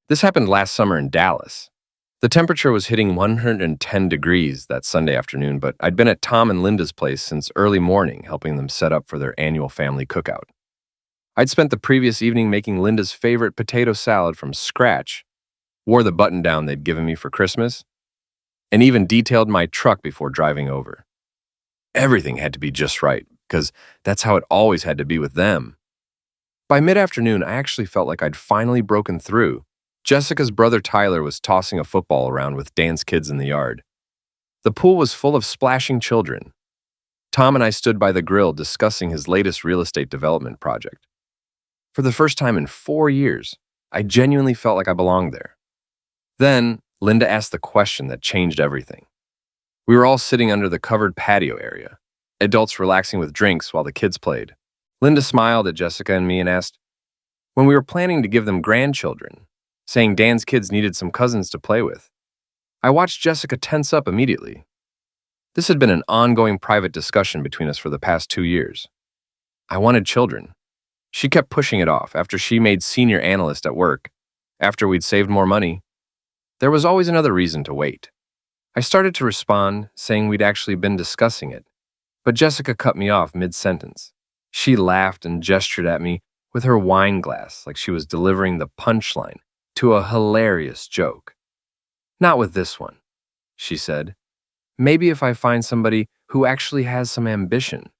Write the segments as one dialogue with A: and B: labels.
A: This happened last summer in Dallas. The temperature was hitting 110 degrees that Sunday afternoon, but I'd been at Tom and Linda's place since early morning, helping them set up for their annual family cookout. I'd spent the previous evening making Linda's favorite potato salad from scratch, wore the button-down they'd given me for Christmas, and even detailed my truck before driving over. Everything had to be just right, because that's how it always had to be with them. By mid-afternoon, I actually felt like I'd finally broken through. Jessica's brother Tyler was tossing a football around with Dan's kids in the yard. The pool was full of splashing children. Tom and I stood by the grill discussing his latest real estate development project. For the first time in 4 years, I genuinely felt like I belonged there. Then, Linda asked the question that changed everything. We were all sitting under the covered patio area, adults relaxing with drinks while the kids played. Linda smiled at Jessica and me and asked, when we were planning to give them grandchildren, saying Dan's kids needed some cousins to play with. I watched Jessica tense up immediately. This had been an ongoing private discussion between us for the past 2 years. I wanted children. She kept pushing it off after she made senior analyst at work, after we'd saved more money. There was always another reason to wait. I started to respond, saying we'd actually been discussing it, but Jessica cut me off mid-sentence. She laughed and gestured at me with her wine glass like she was delivering the punchline to a hilarious joke. Not with this one, she said. Maybe if I find somebody who actually has some ambition.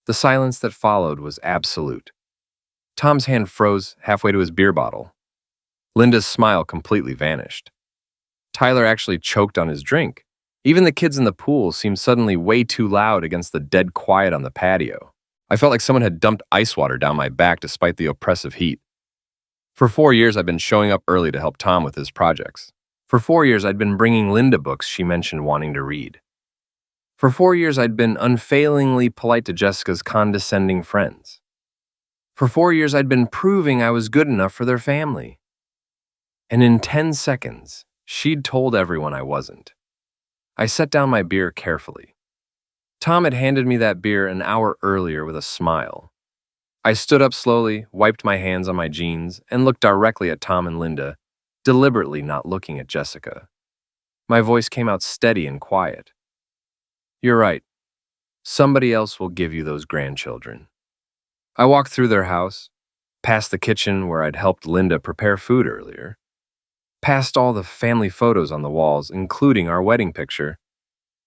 A: The silence that followed was absolute. Tom's hand froze halfway to his beer bottle. Linda's smile completely vanished. Tyler actually choked on his drink. Even the kids in the pool seemed suddenly way too loud against the dead quiet on the patio. I felt like someone had dumped ice water down my back despite the oppressive heat. For 4 years, I'd been showing up early to help Tom with his projects. For 4 years, I'd been bringing Linda books she mentioned wanting to read. For 4 years, I'd been unfailingly polite to Jessica's condescending friends. For 4 years, I'd been proving I was good enough for their family. And in 10 seconds, she'd told everyone I wasn't. I set down my beer carefully. Tom had handed me that beer an hour earlier with a smile. I stood up slowly, wiped my hands on my jeans, and looked directly at Tom and Linda, deliberately not looking at Jessica. My voice came out steady and quiet. You're right. Somebody else will give you those grandchildren. I walked through their house, past the kitchen where I'd helped Linda prepare food earlier, past all the family photos on the walls, including our wedding picture,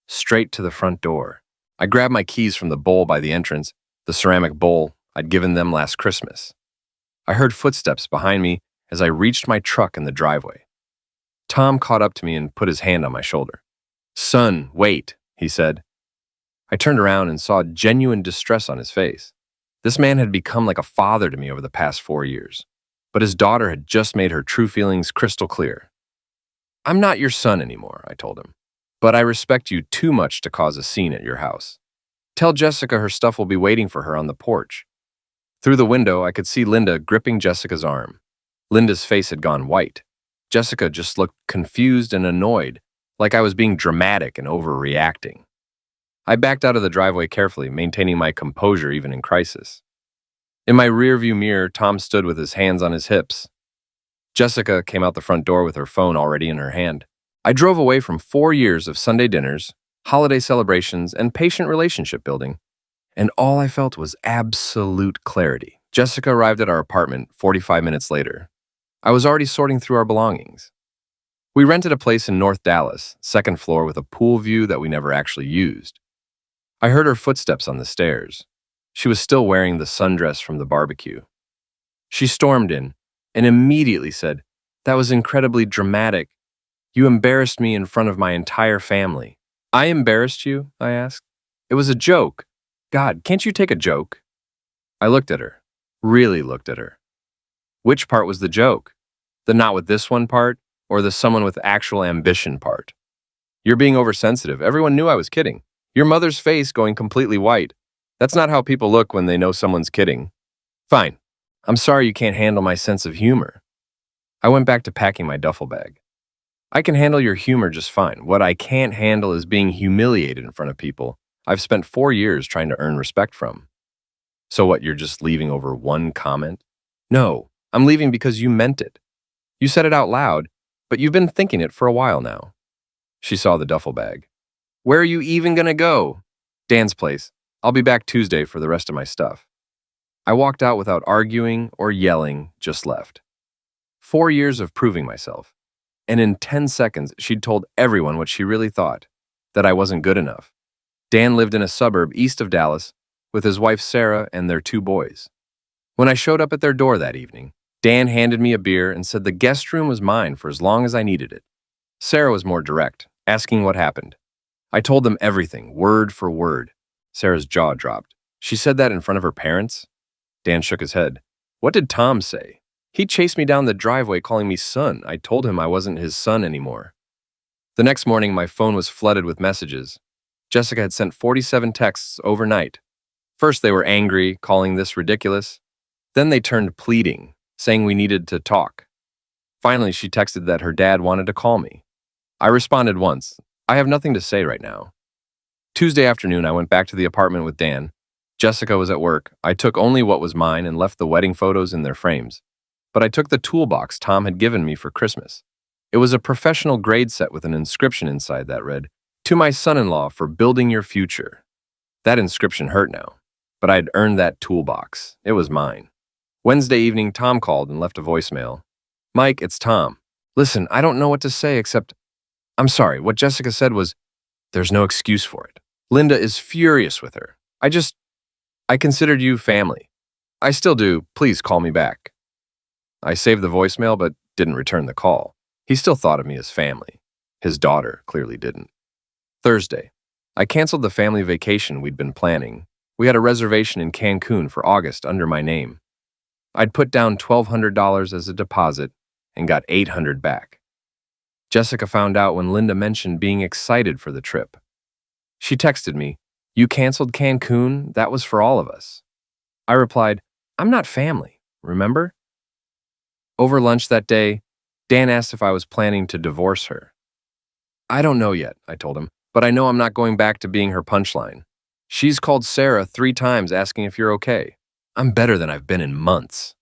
A: straight to the front door. I grabbed my keys from the bowl by the entrance, the ceramic bowl I'd given them last Christmas. I heard footsteps behind me as I reached my truck in the driveway. Tom caught up to me and put his hand on my shoulder. Son, wait, he said. I turned around and saw genuine distress on his face. This man had become like a father to me over the past 4 years, but his daughter had just made her true feelings crystal clear. I'm not your son anymore, I told him, but I respect you too much to cause a scene at your house. Tell Jessica her stuff will be waiting for her on the porch. Through the window, I could see Linda gripping Jessica's arm. Linda's face had gone white. Jessica just looked confused and annoyed, like I was being dramatic and overreacting. I backed out of the driveway carefully, maintaining my composure even in crisis. In my rearview mirror, Tom stood with his hands on his hips. Jessica came out the front door with her phone already in her hand. I drove away from 4 years of Sunday dinners, holiday celebrations, and patient relationship building, and all I felt was absolute clarity. Jessica arrived at our apartment 45 minutes later. I was already sorting through our belongings. We rented a place in North Dallas, second floor with a pool view that we never actually used. I heard her footsteps on the stairs. She was still wearing the sundress from the barbecue. She stormed in and immediately said, "That was incredibly dramatic. You embarrassed me in front of my entire family." "I embarrassed you?" I asked. "It was a joke. God, can't you take a joke?" I looked at her, really looked at her. Which part was the joke? The not with this one part, or the someone with actual ambition part? You're being oversensitive. Everyone knew I was kidding. Your mother's face going completely white. That's not how people look when they know someone's kidding. Fine. I'm sorry you can't handle my sense of humor. I went back to packing my duffel bag. I can handle your humor just fine. What I can't handle is being humiliated in front of people I've spent 4 years trying to earn respect from. So what, you're just leaving over one comment? No, I'm leaving because you meant it. You said it out loud, but you've been thinking it for a while now. She saw the duffel bag. Where are you even gonna go? Dan's place. I'll be back Tuesday for the rest of my stuff. I walked out without arguing or yelling, just left. 4 years of proving myself. And in 10 seconds, she'd told everyone what she really thought, that I wasn't good enough. Dan lived in a suburb east of Dallas with his wife Sarah and their 2 boys. When I showed up at their door that evening, Dan handed me a beer and said the guest room was mine for as long as I needed it. Sarah was more direct, asking what happened. I told them everything, word for word. Sarah's jaw dropped. She said that in front of her parents? Dan shook his head. What did Tom say? He chased me down the driveway calling me son. I told him I wasn't his son anymore. The next morning, my phone was flooded with messages. Jessica had sent 47 texts overnight. First, they were angry, calling this ridiculous. Then they turned pleading, saying we needed to talk. Finally, she texted that her dad wanted to call me. I responded once. I have nothing to say right now. Tuesday afternoon, I went back to the apartment with Dan. Jessica was at work. I took only what was mine and left the wedding photos in their frames. But I took the toolbox Tom had given me for Christmas. It was a professional grade set with an inscription inside that read, "To my son-in-law for building your future." That inscription hurt now, but I'd earned that toolbox. It was mine. Wednesday evening, Tom called and left a voicemail. Mike, it's Tom. Listen, I don't know what to say except, I'm sorry, what Jessica said was, there's no excuse for it. Linda is furious with her. I considered you family. I still do. Please call me back. I saved the voicemail but didn't return the call. He still thought of me as family. His daughter clearly didn't. Thursday. I canceled the family vacation we'd been planning. We had a reservation in Cancun for August under my name. I'd put down $1,200 as a deposit and got $800 back. Jessica found out when Linda mentioned being excited for the trip. She texted me, "You canceled Cancun? That was for all of us." I replied, "I'm not family, remember?" Over lunch that day, Dan asked if I was planning to divorce her. I don't know yet, I told him, but I know I'm not going back to being her punchline. She's called Sarah 3 times asking if you're okay. I'm better than I've been in months.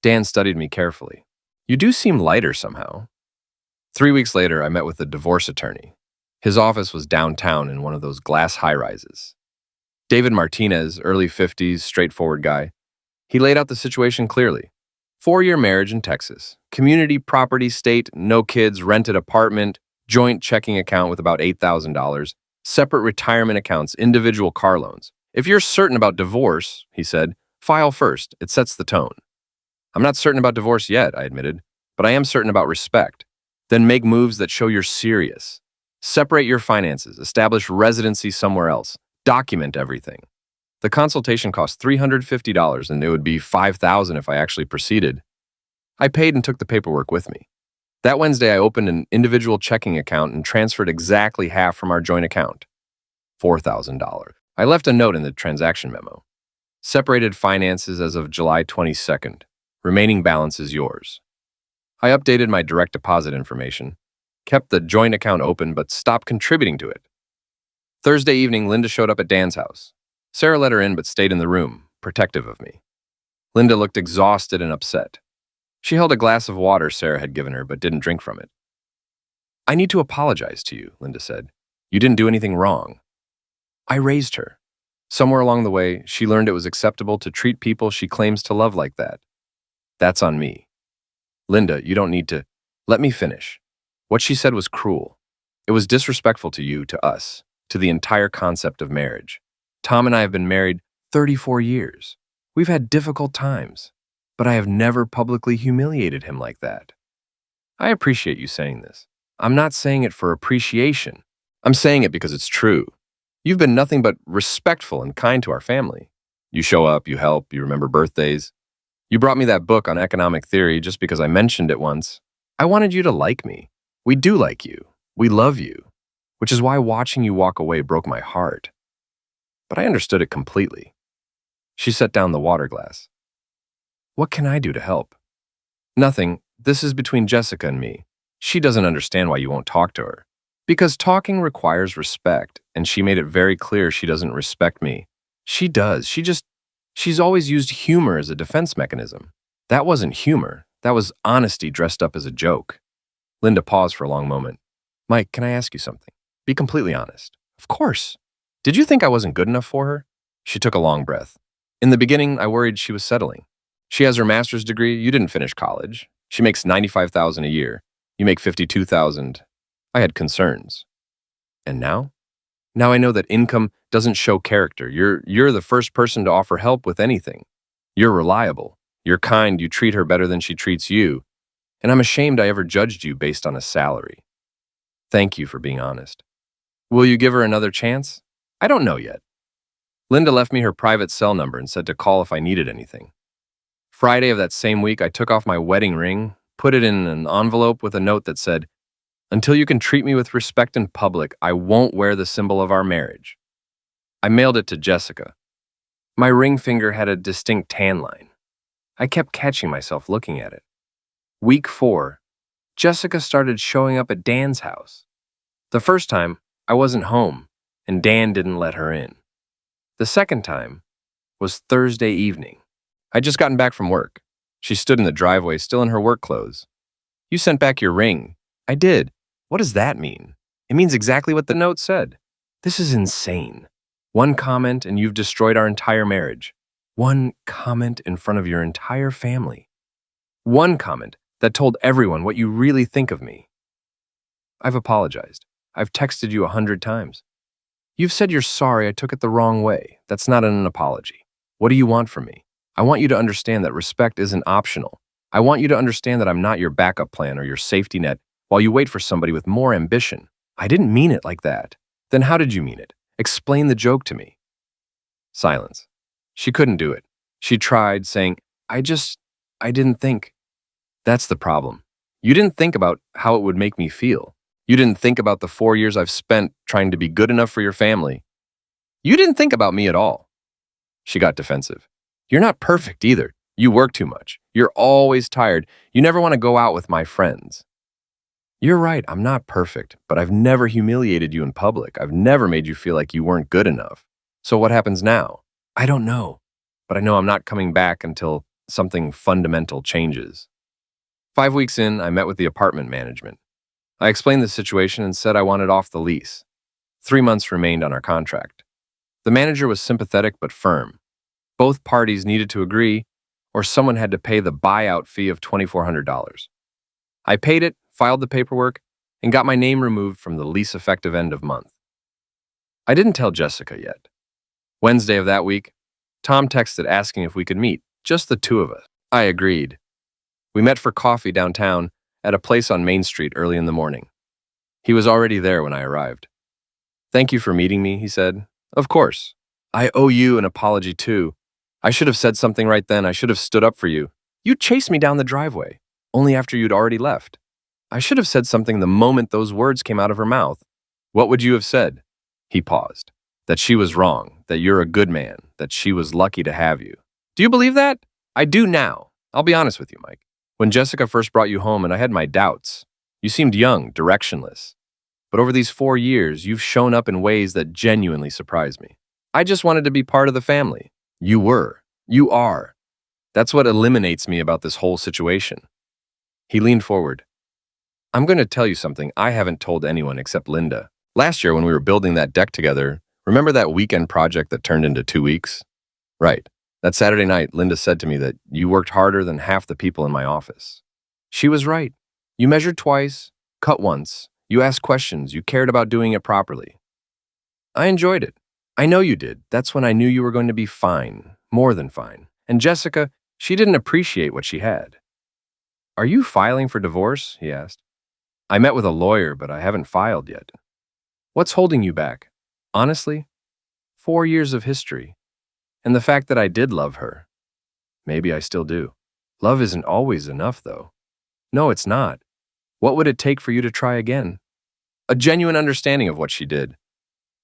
A: Dan studied me carefully. You do seem lighter somehow. 3 weeks later, I met with the divorce attorney. His office was downtown in one of those glass high-rises. David Martinez, early 50s, straightforward guy. He laid out the situation clearly. 4-year marriage in Texas. Community property state, no kids, rented apartment, joint checking account with about $8,000, separate retirement accounts, individual car loans. If you're certain about divorce, he said, file first. It sets the tone. I'm not certain about divorce yet, I admitted, but I am certain about respect. Then make moves that show you're serious. Separate your finances, establish residency somewhere else, document everything. The consultation cost $350 and it would be $5,000 if I actually proceeded. I paid and took the paperwork with me. That Wednesday, I opened an individual checking account and transferred exactly half from our joint account, $4,000. I left a note in the transaction memo. Separated finances as of July 22nd. Remaining balance is yours. I updated my direct deposit information, kept the joint account open, but stopped contributing to it. Thursday evening, Linda showed up at Dan's house. Sarah let her in but stayed in the room, protective of me. Linda looked exhausted and upset. She held a glass of water Sarah had given her but didn't drink from it. I need to apologize to you, Linda said. You didn't do anything wrong. I raised her. Somewhere along the way, she learned it was acceptable to treat people she claims to love like that. That's on me. Linda, you don't need to. Let me finish. What she said was cruel. It was disrespectful to you, to us, to the entire concept of marriage. Tom and I have been married 34 years. We've had difficult times, but I have never publicly humiliated him like that. I appreciate you saying this. I'm not saying it for appreciation. I'm saying it because it's true. You've been nothing but respectful and kind to our family. You show up, you help, you remember birthdays. You brought me that book on economic theory just because I mentioned it once. I wanted you to like me. We do like you. We love you. Which is why watching you walk away broke my heart. But I understood it completely. She set down the water glass. What can I do to help? Nothing. This is between Jessica and me. She doesn't understand why you won't talk to her. Because talking requires respect, and she made it very clear she doesn't respect me. She does. She's always used humor as a defense mechanism. That wasn't humor. That was honesty dressed up as a joke. Linda paused for a long moment. Mike, can I ask you something? Be completely honest. Of course. Did you think I wasn't good enough for her? She took a long breath. In the beginning, I worried she was settling. She has her master's degree. You didn't finish college. She makes $95,000 a year. You make $52,000. I had concerns. And now? Now I know that income doesn't show character. You're the first person to offer help with anything. You're reliable. You're kind. You treat her better than she treats you. And I'm ashamed I ever judged you based on a salary. Thank you for being honest. Will you give her another chance? I don't know yet. Linda left me her private cell number and said to call if I needed anything. Friday of that same week, I took off my wedding ring, put it in an envelope with a note that said, "Until you can treat me with respect in public, I won't wear the symbol of our marriage." I mailed it to Jessica. My ring finger had a distinct tan line. I kept catching myself looking at it. Week 4, Jessica started showing up at Dan's house. The first time, I wasn't home, and Dan didn't let her in. The second time was Thursday evening. I'd just gotten back from work. She stood in the driveway, still in her work clothes. "You sent back your ring." "I did." "What does that mean?" "It means exactly what the note said." This is insane. One comment and you've destroyed our entire marriage. One comment in front of your entire family. One comment that told everyone what you really think of me. I've apologized. I've texted you 100 times. You've said you're sorry I took it the wrong way. That's not an apology. What do you want from me? I want you to understand that respect isn't optional. I want you to understand that I'm not your backup plan or your safety net while you wait for somebody with more ambition. I didn't mean it like that. Then how did you mean it? Explain the joke to me. Silence. She couldn't do it. She tried, saying, I didn't think. That's the problem. You didn't think about how it would make me feel. You didn't think about the 4 years I've spent trying to be good enough for your family. You didn't think about me at all. She got defensive. You're not perfect either. You work too much. You're always tired. You never want to go out with my friends. You're right, I'm not perfect, but I've never humiliated you in public. I've never made you feel like you weren't good enough. So what happens now? I don't know, but I know I'm not coming back until something fundamental changes. 5 weeks in, I met with the apartment management. I explained the situation and said I wanted off the lease. 3 months remained on our contract. The manager was sympathetic but firm. Both parties needed to agree, or someone had to pay the buyout fee of $2,400. I paid it, filed the paperwork, and got my name removed from the lease effective end of month. I didn't tell Jessica yet. Wednesday of that week, Tom texted asking if we could meet, just the two of us. I agreed. We met for coffee downtown at a place on Main Street early in the morning. He was already there when I arrived. Thank you for meeting me, he said. Of course. I owe you an apology too. I should have said something right then. I should have stood up for you. You chased me down the driveway, only after you'd already left. I should have said something the moment those words came out of her mouth. What would you have said? He paused. That she was wrong, that you're a good man, that she was lucky to have you. Do you believe that? I do now. I'll be honest with you, Mike. When Jessica first brought you home and I had my doubts, you seemed young, directionless. But over these 4 years, you've shown up in ways that genuinely surprised me. I just wanted to be part of the family. You were. You are. That's what eliminates me about this whole situation. He leaned forward. I'm going to tell you something I haven't told anyone except Linda. Last year when we were building that deck together, remember that weekend project that turned into 2 weeks? Right. That Saturday night, Linda said to me that you worked harder than half the people in my office. She was right. You measured twice, cut once, you asked questions, you cared about doing it properly. I enjoyed it. I know you did. That's when I knew you were going to be fine, more than fine. And Jessica, she didn't appreciate what she had. Are you filing for divorce? He asked. I met with a lawyer, but I haven't filed yet. What's holding you back? Honestly, 4 years of history. And the fact that I did love her. Maybe I still do. Love isn't always enough, though. No, it's not. What would it take for you to try again? A genuine understanding of what she did.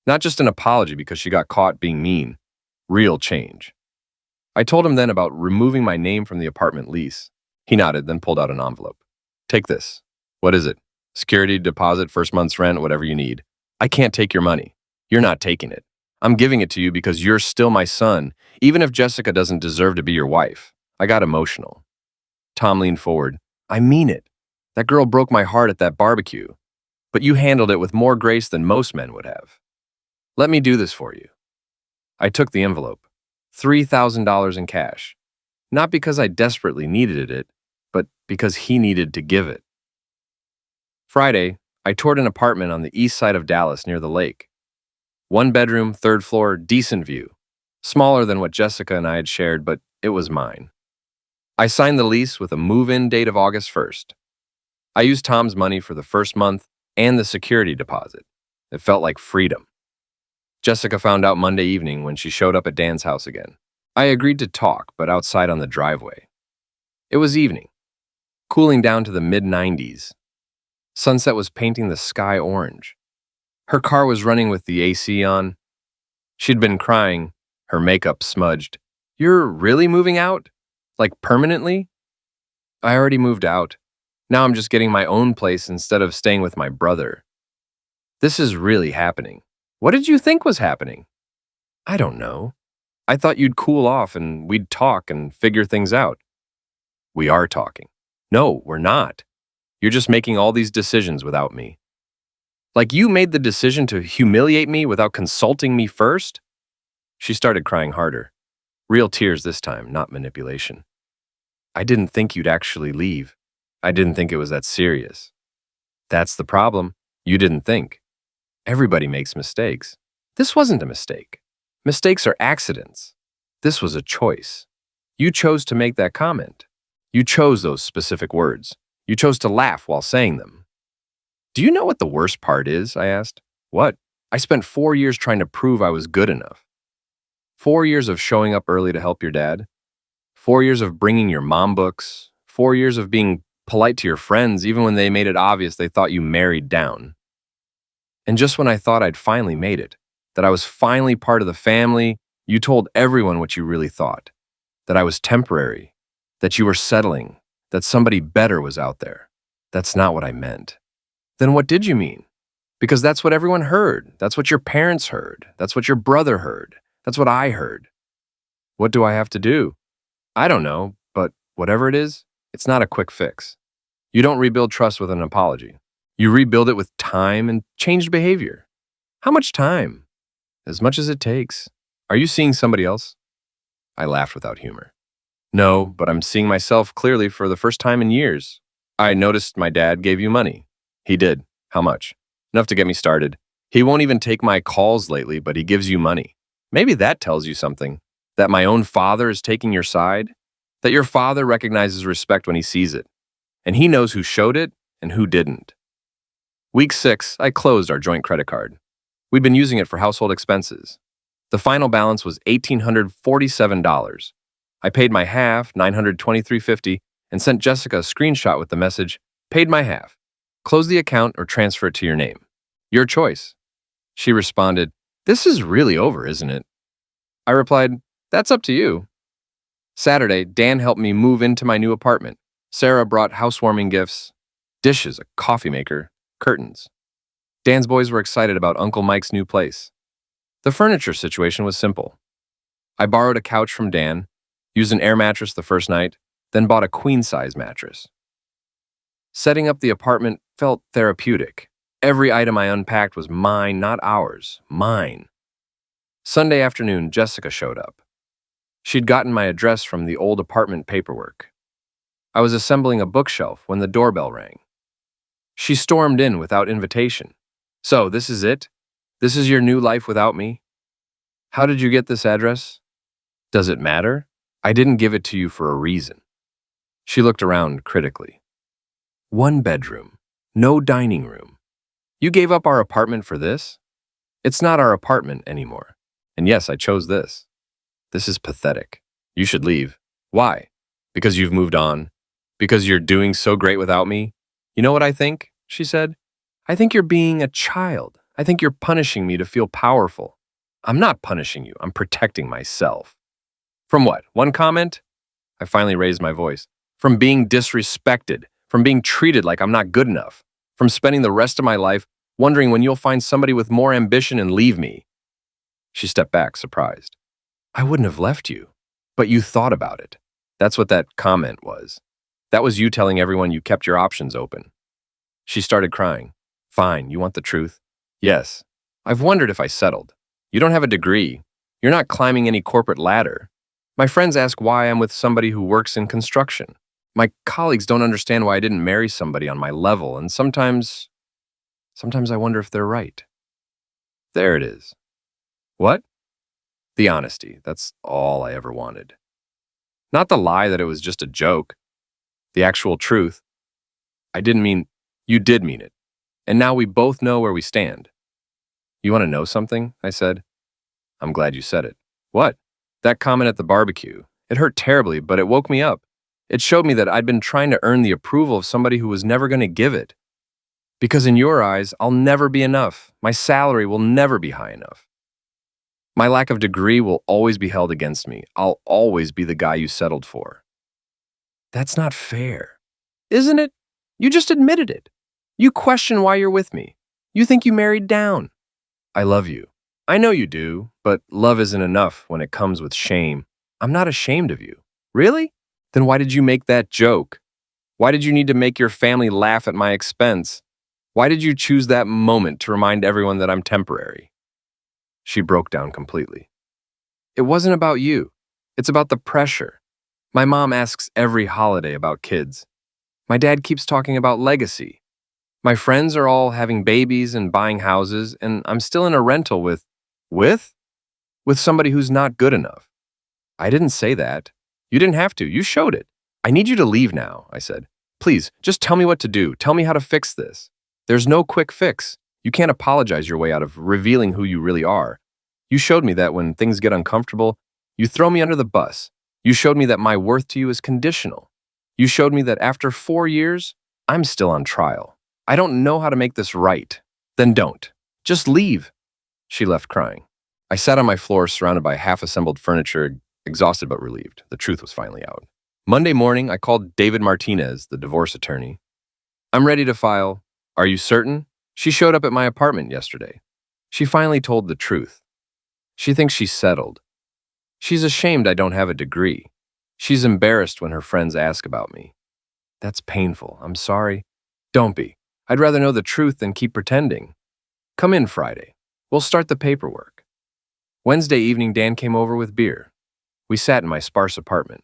A: Not just an apology because she got caught being mean. Real change. I told him then about removing my name from the apartment lease. He nodded, then pulled out an envelope. Take this. What is it? Security deposit, first month's rent, whatever you need. I can't take your money. You're not taking it. I'm giving it to you because you're still my son, even if Jessica doesn't deserve to be your wife. I got emotional. Tom leaned forward. I mean it. That girl broke my heart at that barbecue, but you handled it with more grace than most men would have. Let me do this for you. I took the envelope. $3,000 in cash. Not because I desperately needed it, but because he needed to give it. Friday, I toured an apartment on the east side of Dallas near the lake. 1 bedroom, 3rd floor, decent view. Smaller than what Jessica and I had shared, but it was mine. I signed the lease with a move-in date of August 1st. I used Tom's money for the first month and the security deposit. It felt like freedom. Jessica found out Monday evening when she showed up at Dan's house again. I agreed to talk, but outside on the driveway. It was evening, cooling down to the mid-90s. Sunset was painting the sky orange. Her car was running with the AC on. She'd been crying, her makeup smudged. You're really moving out? Like permanently? I already moved out. Now I'm just getting my own place instead of staying with my brother. This is really happening. What did you think was happening? I don't know. I thought you'd cool off and we'd talk and figure things out. We are talking. No, we're not. You're just making all these decisions without me. Like you made the decision to humiliate me without consulting me first? She started crying harder. Real tears this time, not manipulation. I didn't think you'd actually leave. I didn't think it was that serious. That's the problem. You didn't think. Everybody makes mistakes. This wasn't a mistake. Mistakes are accidents. This was a choice. You chose to make that comment. You chose those specific words. You chose to laugh while saying them. Do you know what the worst part is? I asked. What? I spent 4 years trying to prove I was good enough. 4 years of showing up early to help your dad. 4 years of bringing your mom books. 4 years of being polite to your friends even when they made it obvious they thought you married down. And just when I thought I'd finally made it, that I was finally part of the family, you told everyone what you really thought. That I was temporary. That you were settling. That somebody better was out there. That's not what I meant. Then what did you mean? Because that's what everyone heard. That's what your parents heard. That's what your brother heard. That's what I heard. What do I have to do? I don't know, but whatever it is, it's not a quick fix. You don't rebuild trust with an apology. You rebuild it with time and changed behavior. How much time? As much as it takes. Are you seeing somebody else? I laughed without humor. No, but I'm seeing myself clearly for the first time in years. I noticed my dad gave you money. He did. How much? Enough to get me started. He won't even take my calls lately, but he gives you money. Maybe that tells you something. That my own father is taking your side. That your father recognizes respect when he sees it. And he knows who showed it and who didn't. Week 6, I closed our joint credit card. We'd been using it for household expenses. The final balance was $1,847. I paid my half, $923.50, and sent Jessica a screenshot with the message, paid my half. Close the account or transfer it to your name. Your choice. She responded, this is really over, isn't it? I replied, that's up to you. Saturday, Dan helped me move into my new apartment. Sarah brought housewarming gifts, dishes, a coffee maker, curtains. Dan's boys were excited about Uncle Mike's new place. The furniture situation was simple. I borrowed a couch from Dan, used an air mattress the first night, then bought a queen-size mattress. Setting up the apartment felt therapeutic. Every item I unpacked was mine, not ours, mine. Sunday afternoon, Jessica showed up. She'd gotten my address from the old apartment paperwork. I was assembling a bookshelf when the doorbell rang. She stormed in without invitation. So, this is it? This is your new life without me? How did you get this address? Does it matter? I didn't give it to you for a reason. She looked around critically. 1 bedroom, no dining room. You gave up our apartment for this? It's not our apartment anymore. And yes, I chose this. This is pathetic. You should leave. Why? Because you've moved on? Because you're doing so great without me? You know what I think? She said. I think you're being a child. I think you're punishing me to feel powerful. I'm not punishing you. I'm protecting myself. From what? One comment? I finally raised my voice. From being disrespected. From being treated like I'm not good enough. From spending the rest of my life wondering when you'll find somebody with more ambition and leave me. She stepped back, surprised. I wouldn't have left you. But you thought about it. That's what that comment was. That was you telling everyone you kept your options open. She started crying. Fine, you want the truth? Yes. I've wondered if I settled. You don't have a degree. You're not climbing any corporate ladder. My friends ask why I'm with somebody who works in construction. My colleagues don't understand why I didn't marry somebody on my level, and sometimes I wonder if they're right. There it is. What? The honesty. That's all I ever wanted. Not the lie that it was just a joke. The actual truth. I didn't mean, you did mean it. And now we both know where we stand. You want to know something? I said. I'm glad you said it. What? That comment at the barbecue. It hurt terribly, but it woke me up. It showed me that I'd been trying to earn the approval of somebody who was never going to give it. Because in your eyes, I'll never be enough. My salary will never be high enough. My lack of degree will always be held against me. I'll always be the guy you settled for. That's not fair. Isn't it? You just admitted it. You question why you're with me. You think you married down. I love you. I know you do, but love isn't enough when it comes with shame. I'm not ashamed of you. Really? Then why did you make that joke? Why did you need to make your family laugh at my expense? Why did you choose that moment to remind everyone that I'm temporary? She broke down completely. It wasn't about you. It's about the pressure. My mom asks every holiday about kids. My dad keeps talking about legacy. My friends are all having babies and buying houses, and I'm still in a rental with somebody who's not good enough. I didn't say that. You didn't have to. You showed it. I need you to leave now, I said. Please, just tell me what to do. Tell me how to fix this. There's no quick fix. You can't apologize your way out of revealing who you really are. You showed me that when things get uncomfortable, you throw me under the bus. You showed me that my worth to you is conditional. You showed me that after 4 years, I'm still on trial. I don't know how to make this right. Then don't. Just leave. She left crying. I sat on my floor surrounded by half-assembled furniture, exhausted but relieved. The truth was finally out. Monday morning, I called David Martinez, the divorce attorney. I'm ready to file. Are you certain? She showed up at my apartment yesterday. She finally told the truth. She thinks she's settled. She's ashamed I don't have a degree. She's embarrassed when her friends ask about me. That's painful. I'm sorry. Don't be. I'd rather know the truth than keep pretending. Come in Friday. We'll start the paperwork. Wednesday evening, Dan came over with beer. We sat in my sparse apartment.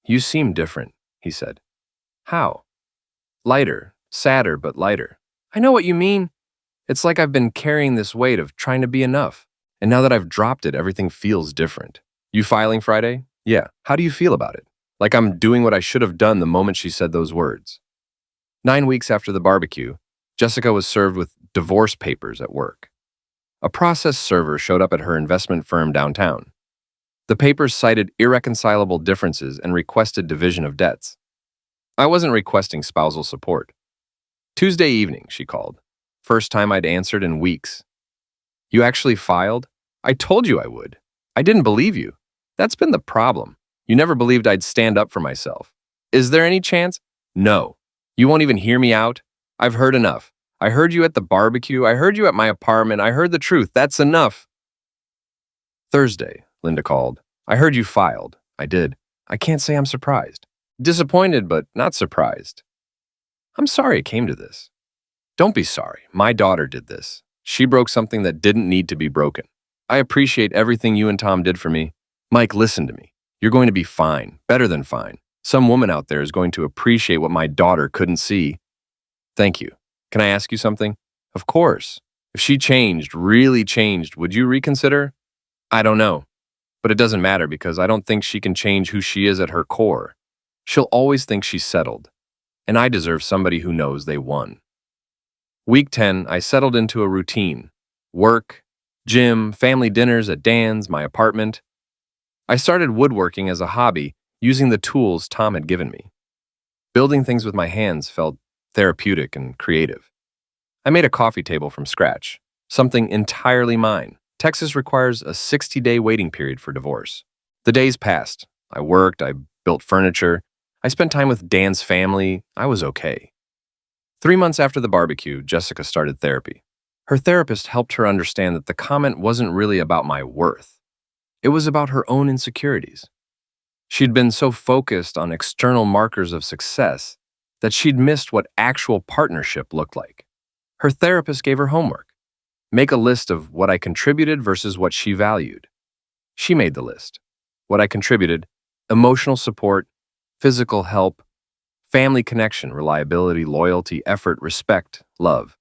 A: You seem different, he said. How? Lighter, sadder, but lighter. I know what you mean. It's like I've been carrying this weight of trying to be enough. And now that I've dropped it, everything feels different. You filing Friday? Yeah. How do you feel about it? Like I'm doing what I should have done the moment she said those words. 9 weeks after the barbecue, Jessica was served with divorce papers at work. A process server showed up at her investment firm downtown. The papers cited irreconcilable differences and requested division of debts. I wasn't requesting spousal support. Tuesday evening, she called. First time I'd answered in weeks. You actually filed? I told you I would. I didn't believe you. That's been the problem. You never believed I'd stand up for myself. Is there any chance? No. You won't even hear me out? I've heard enough. I heard you at the barbecue. I heard you at my apartment. I heard the truth. That's enough. Thursday, Linda called. I heard you filed. I did. I can't say I'm surprised. Disappointed, but not surprised. I'm sorry it came to this. Don't be sorry. My daughter did this. She broke something that didn't need to be broken. I appreciate everything you and Tom did for me. Mike, listen to me. You're going to be fine, better than fine. Some woman out there is going to appreciate what my daughter couldn't see. Thank you. Can I ask you something? Of course. If she changed, really changed, would you reconsider? I don't know. But it doesn't matter because I don't think she can change who she is at her core. She'll always think she's settled. And I deserve somebody who knows they won. Week 10, I settled into a routine. Work, gym, family dinners at Dan's, my apartment. I started woodworking as a hobby, using the tools Tom had given me. Building things with my hands felt therapeutic and creative. I made a coffee table from scratch, something entirely mine. Texas requires a 60-day waiting period for divorce. The days passed. I worked, I built furniture. I spent time with Dan's family. I was okay. 3 months after the barbecue, Jessica started therapy. Her therapist helped her understand that the comment wasn't really about my worth. It was about her own insecurities. She'd been so focused on external markers of success that she'd missed what actual partnership looked like. Her therapist gave her homework. Make a list of what I contributed versus what she valued. She made the list. What I contributed: emotional support, physical help, family connection, reliability, loyalty, effort, respect, love.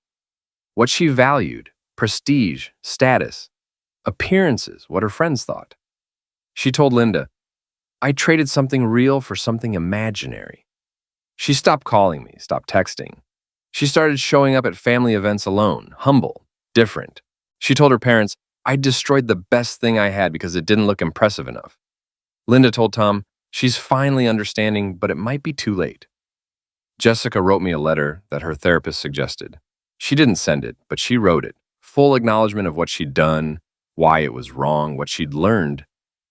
A: What she valued: prestige, status, appearances, what her friends thought. She told Linda, I traded something real for something imaginary. She stopped calling me, stopped texting. She started showing up at family events alone, humble, different. She told her parents, I destroyed the best thing I had because it didn't look impressive enough. Linda told Tom, she's finally understanding, but it might be too late. Jessica wrote me a letter that her therapist suggested. She didn't send it, but she wrote it. Full acknowledgement of what she'd done, why it was wrong, what she'd learned.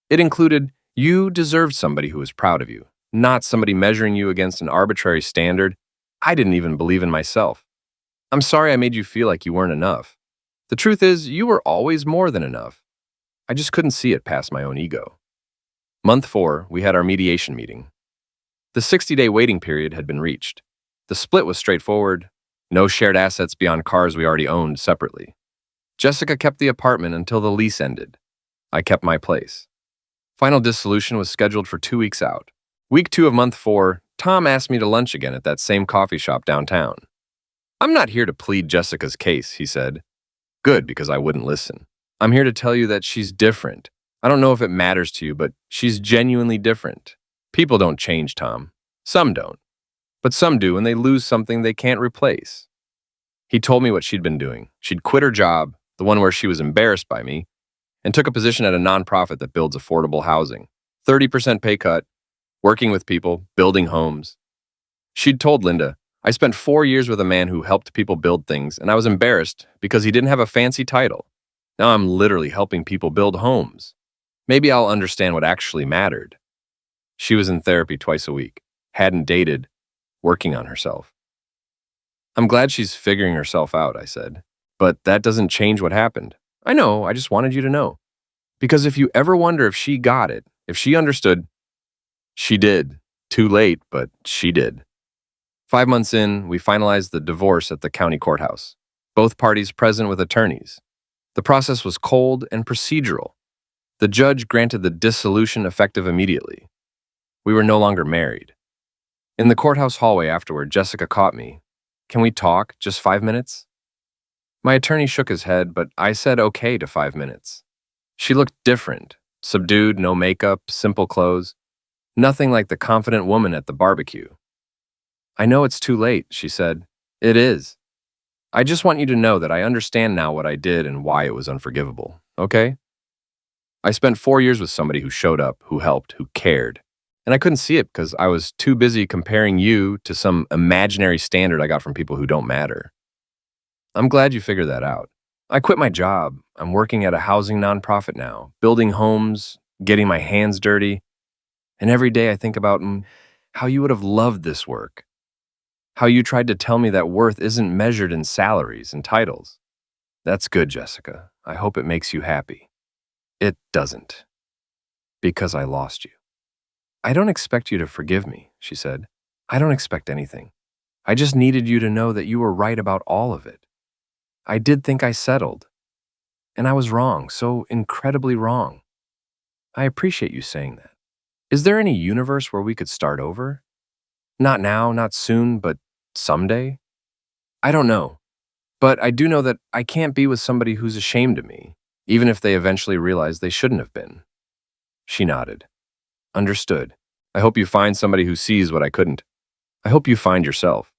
A: It included, you deserved somebody who was proud of you, not somebody measuring you against an arbitrary standard. I didn't even believe in myself. I'm sorry I made you feel like you weren't enough. The truth is, you were always more than enough. I just couldn't see it past my own ego. Month 4, we had our mediation meeting. The 60-day waiting period had been reached. The split was straightforward. No shared assets beyond cars we already owned separately. Jessica kept the apartment until the lease ended. I kept my place. Final dissolution was scheduled for 2 weeks out. Week 2 of month 4, Tom asked me to lunch again at that same coffee shop downtown. I'm not here to plead Jessica's case, he said. Good, because I wouldn't listen. I'm here to tell you that she's different. I don't know if it matters to you, but she's genuinely different. People don't change, Tom. Some don't. But some do, and they lose something they can't replace. He told me what she'd been doing. She'd quit her job, the one where she was embarrassed by me, and took a position at a nonprofit that builds affordable housing. 30% pay cut, working with people, building homes. She'd told Linda, I spent 4 years with a man who helped people build things, and I was embarrassed because he didn't have a fancy title. Now I'm literally helping people build homes. Maybe I'll understand what actually mattered. She was in therapy twice a week, hadn't dated, working on herself. I'm glad she's figuring herself out, I said. But that doesn't change what happened. I know, I just wanted you to know. Because if you ever wonder if she got it, if she understood, she did. Too late, but she did. 5 months in, we finalized the divorce at the county courthouse. Both parties present with attorneys. The process was cold and procedural. The judge granted the dissolution effective immediately. We were no longer married. In the courthouse hallway afterward, Jessica caught me. Can we talk, just 5 minutes? My attorney shook his head, but I said okay to 5 minutes. She looked different, subdued, no makeup, simple clothes. Nothing like the confident woman at the barbecue. I know it's too late, she said. It is. I just want you to know that I understand now what I did and why it was unforgivable, okay? I spent 4 years with somebody who showed up, who helped, who cared. And I couldn't see it because I was too busy comparing you to some imaginary standard I got from people who don't matter. I'm glad you figured that out. I quit my job. I'm working at a housing nonprofit now, building homes, getting my hands dirty. And every day I think about how you would have loved this work. How you tried to tell me that worth isn't measured in salaries and titles. That's good, Jessica. I hope it makes you happy. It doesn't. Because I lost you. I don't expect you to forgive me, she said. I don't expect anything. I just needed you to know that you were right about all of it. I did think I settled. And I was wrong, so incredibly wrong. I appreciate you saying that. Is there any universe where we could start over? Not now, not soon, but someday? I don't know. But I do know that I can't be with somebody who's ashamed of me, even if they eventually realize they shouldn't have been. She nodded. Understood. I hope you find somebody who sees what I couldn't. I hope you find yourself.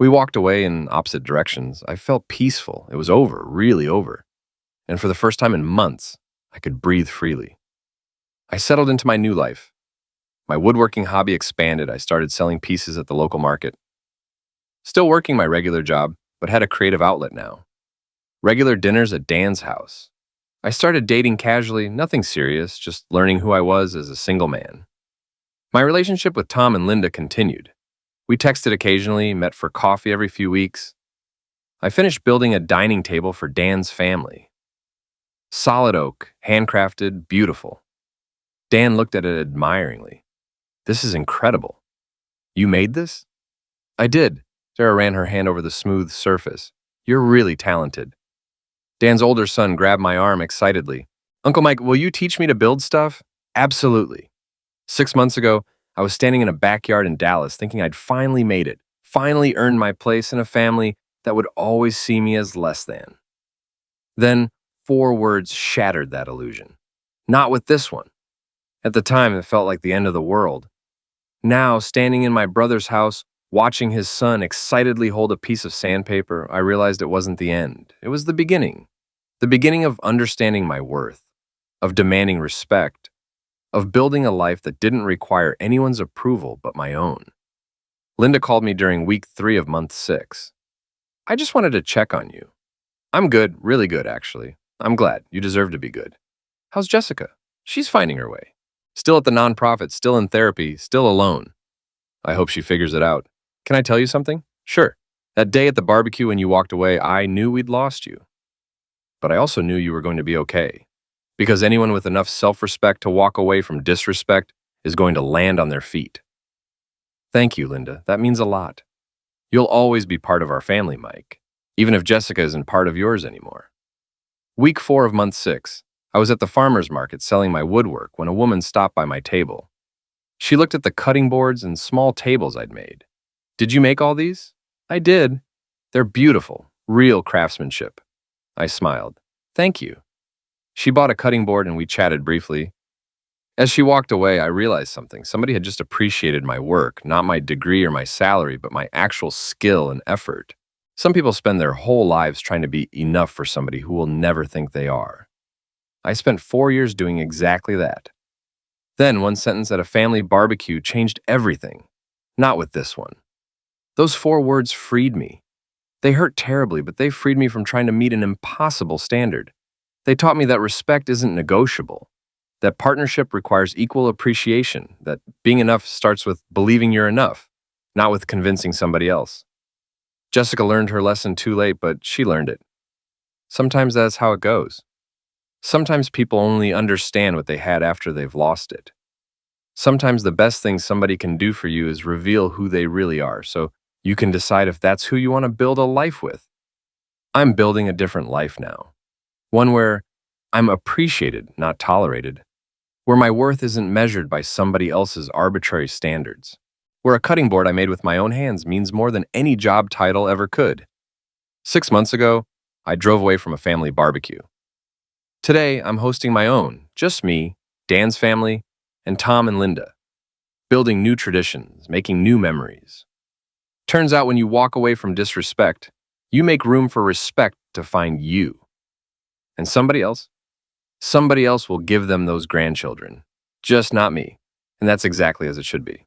A: We walked away in opposite directions. I felt peaceful. It was over, really over. And for the first time in months, I could breathe freely. I settled into my new life. My woodworking hobby expanded. I started selling pieces at the local market. Still working my regular job, but had a creative outlet now. Regular dinners at Dan's house. I started dating casually, nothing serious, just learning who I was as a single man. My relationship with Tom and Linda continued. We texted occasionally, met for coffee every few weeks. I finished building a dining table for Dan's family. Solid oak, handcrafted, beautiful. Dan looked at it admiringly. This is incredible. You made this? I did. Sarah ran her hand over the smooth surface. You're really talented. Dan's older son grabbed my arm excitedly. Uncle Mike, will you teach me to build stuff? Absolutely. 6 months ago, I was standing in a backyard in Dallas thinking I'd finally made it, finally earned my place in a family that would always see me as less than. Then, 4 words shattered that illusion. Not with this one. At the time, it felt like the end of the world. Now, standing in my brother's house, watching his son excitedly hold a piece of sandpaper, I realized it wasn't the end. It was the beginning of understanding my worth, of demanding respect, of building a life that didn't require anyone's approval but my own. Linda called me during week 3 of month 6. I just wanted to check on you. I'm good, really good, actually. I'm glad. You deserve to be good. How's Jessica? She's finding her way. Still at the nonprofit, still in therapy, still alone. I hope she figures it out. Can I tell you something? Sure. That day at the barbecue when you walked away, I knew we'd lost you. But I also knew you were going to be okay. Because anyone with enough self-respect to walk away from disrespect is going to land on their feet. Thank you, Linda. That means a lot. You'll always be part of our family, Mike, even if Jessica isn't part of yours anymore. Week 4 of month 6, I was at the farmer's market selling my woodwork when a woman stopped by my table. She looked at the cutting boards and small tables I'd made. Did you make all these? I did. They're beautiful, real craftsmanship. I smiled. Thank you. She bought a cutting board and we chatted briefly. As she walked away, I realized something. Somebody had just appreciated my work, not my degree or my salary, but my actual skill and effort. Some people spend their whole lives trying to be enough for somebody who will never think they are. I spent 4 years doing exactly that. Then one sentence at a family barbecue changed everything. Not with this one. Those 4 words freed me. They hurt terribly, but they freed me from trying to meet an impossible standard. They taught me that respect isn't negotiable, that partnership requires equal appreciation, that being enough starts with believing you're enough, not with convincing somebody else. Jessica learned her lesson too late, but she learned it. Sometimes that's how it goes. Sometimes people only understand what they had after they've lost it. Sometimes the best thing somebody can do for you is reveal who they really are, so you can decide if that's who you want to build a life with. I'm building a different life now. One where I'm appreciated, not tolerated. Where my worth isn't measured by somebody else's arbitrary standards. Where a cutting board I made with my own hands means more than any job title ever could. 6 months ago, I drove away from a family barbecue. Today, I'm hosting my own, just me, Dan's family, and Tom and Linda. Building new traditions, making new memories. Turns out when you walk away from disrespect, you make room for respect to find you. And somebody else will give them those grandchildren. Just not me. And that's exactly as it should be.